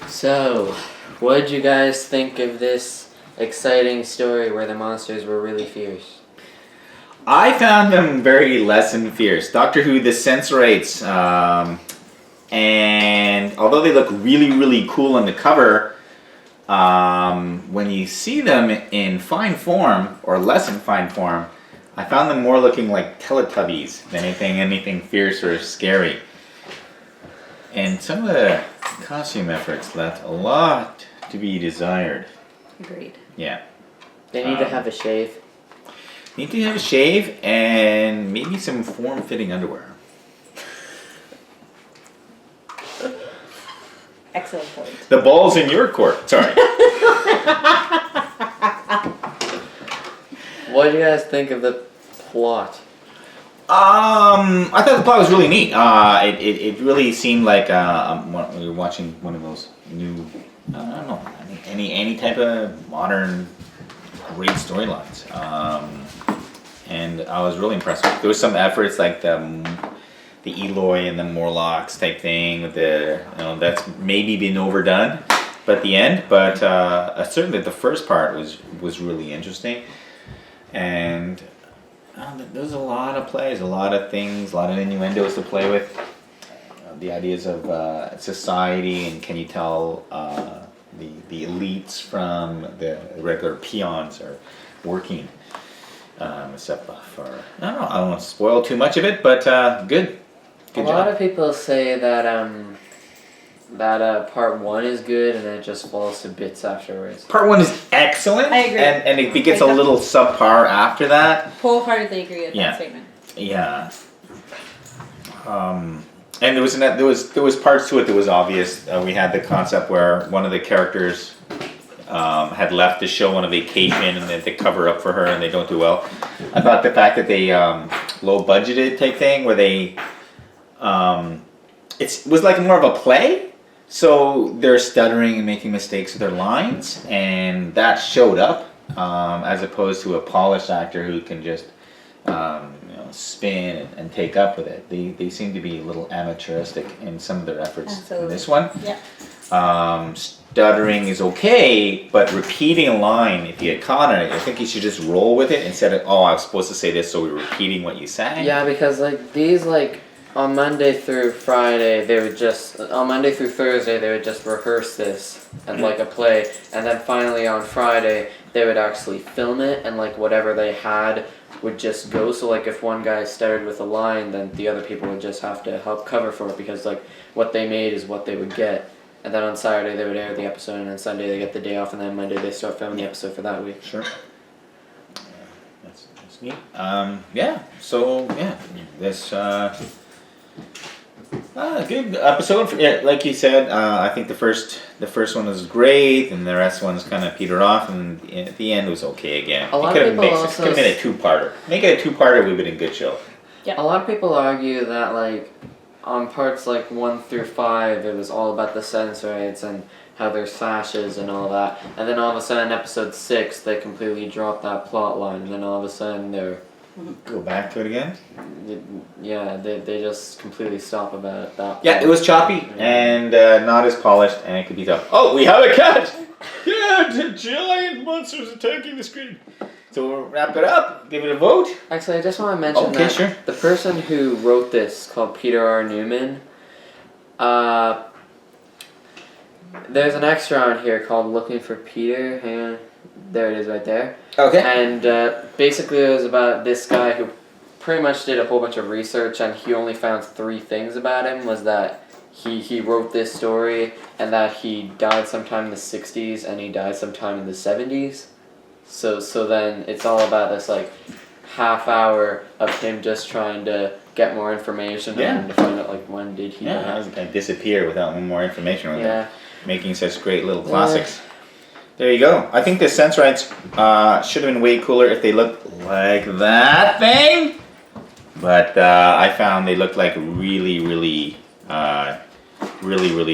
So, what did you guys think of this exciting story where the monsters were really fierce? I found them very less than fierce. Doctor Who, the sensorites, and although they look really, really cool on the cover, when you see them in fine form, or less in fine form, I found them more looking like Teletubbies than anything fierce or scary. And some of the costume efforts left a lot to be desired. Agreed. Yeah. They need to have a shave. Need to have a shave and maybe some form-fitting underwear. Excellent point. The ball's in your court. Sorry. What did you guys think of the plot? I thought the plot was really neat. It really seemed like we were watching one of those new, I don't know, any type of modern great storylines. And I was really impressed. There was some efforts like the Eloy and the Morlocks type thing with that's maybe been overdone, but the end. But certainly the first part was really interesting, and there's a lot of plays, a lot of things, a lot of innuendos to play with. The ideas of society, and can you tell the elites from the regular peons are working stuff for. I don't want to spoil too much of it, but good. A lot of people say that part 1 is good and then it just falls to bits afterwards. Part 1 is excellent. I agree. And it gets a little subpar after that. Wholeheartedly agree with that statement. Yeah. And there was parts to it that was obvious. We had the concept where one of the characters had left the show on a vacation and they cover up for her and they don't do well. I thought the fact that they low budgeted type thing where they it was like more of a play, so they're stuttering and making mistakes with their lines, and that showed up as opposed to a polished actor who can just spin and take up with it. They seem to be a little amateuristic in some of their efforts in this one. Yeah. Stuttering is okay, but repeating a line, if you get caught on it, I think you should just roll with it instead of, I was supposed to say this, so we're repeating what you sang. Yeah, because these on Monday through Friday, on Monday through Thursday, they would just rehearse this and like a play, and then finally on Friday, they would actually film it, and whatever they had would just go. So if one guy stuttered with a line, then the other people would just have to help cover for it, because what they made is what they would get. And then on Saturday they would air the episode, and on Sunday they get the day off, and then Monday they start filming the episode for that week. Sure. That's neat. So this good episode. Like you said, I think the first one was great, and the rest ones kind of petered off, and at the end was okay again. A lot of people also could have made a two-parter. Make it a two-parter, we've been a good show. Yep. A lot of people argue that on parts 1 through 5, it was all about the sensorites and how there's sashes and all that, and then all of a sudden episode 6 they completely dropped that plot line, and then all of a sudden they're go back to it again. Yeah, they just completely stop about that. Yeah, it was choppy and not as polished, and it could be tough. Oh, we have a cat! Yeah, the giant monsters attacking the screen. So we'll wrap it up, give it a vote. Actually, I just want to mention that the person who wrote this, called Peter R. Newman, there's an extra on here called Looking for Peter. Hang on. There it is right there. Okay. And basically it was about this guy who pretty much did a whole bunch of research, and he only found 3 things about him. Was that he wrote this story, and that he died sometime in the 60s, and he died sometime in the 70s. So then it's all about this half hour of him just trying to get more information and to find out when did he die. Yeah, he kind of disappear without more information on them. Making such great little classics. There you go. I think the sensorites should have been way cooler if they looked like that thing. But I found they looked like really, really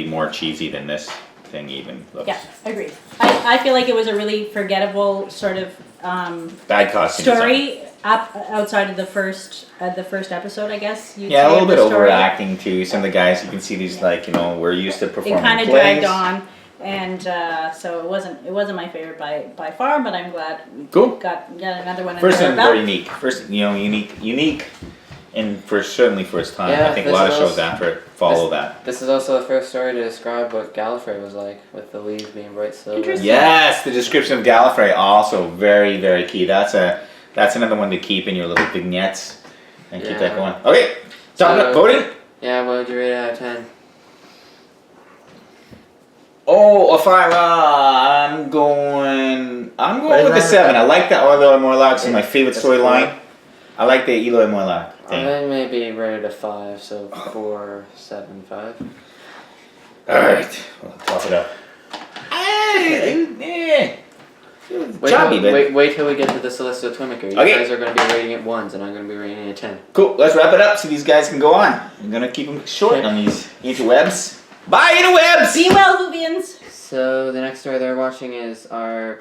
more cheesy than this thing even looks. Yeah, agreed. I feel like it was a really forgettable sort of bad costume story. design. outside of the first episode, I guess. You'd Yeah, a say, little of bit the story. overacting too. Some of the guys, you can see these like, you know, we're used to It performing kind of plays. dragged on, and so it wasn't my favorite by far. But I'm glad we Cool. got another one. First under one our very belt. unique. First, you know, unique, and certainly for its time. Yeah, I think a this lot of is shows also- after it follow that. This is also the first story to describe what Gallifrey was like, with the leaves being bright silver. Interesting. Yes, the description of Gallifrey also very, very key. That's another one to keep in your little vignettes and keep that Yeah. going. Okay, talking about So- voting. Yeah, what would you rate it out of 10? Oh, if I'm going What is with the that? 7. I like that Eloy Morlock's my favorite That's storyline. I like the Eloy Morlock thing. I maybe rated a 5, so 4.75. Alright, we'll top it up. Yeah. Choppy, but Wait till we get to the Celestial Twinmaker. You Okay. guys are going to be rating it 1s, and I'm going to be rating it 10. cool. Let's wrap it up so these guys can go on. I'm gonna keep them short Okay. on these interwebs. Bye, interwebs! Be well, Luvians. So the next story they're watching is our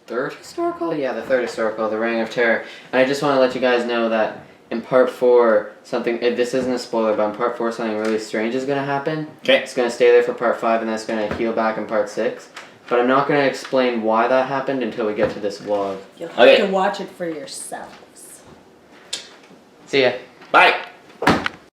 third historical? Yeah, the third historical, The Reign of Terror. And I just want to let you guys know that in part 4, this isn't a spoiler, but in part 4 something really strange is going to happen. Okay. It's going to stay there for part 5, and then it's going to heal back in part 6. But I'm not going to explain why that happened until we get to this vlog. You'll have Okay. to watch it for yourselves. See ya. Bye.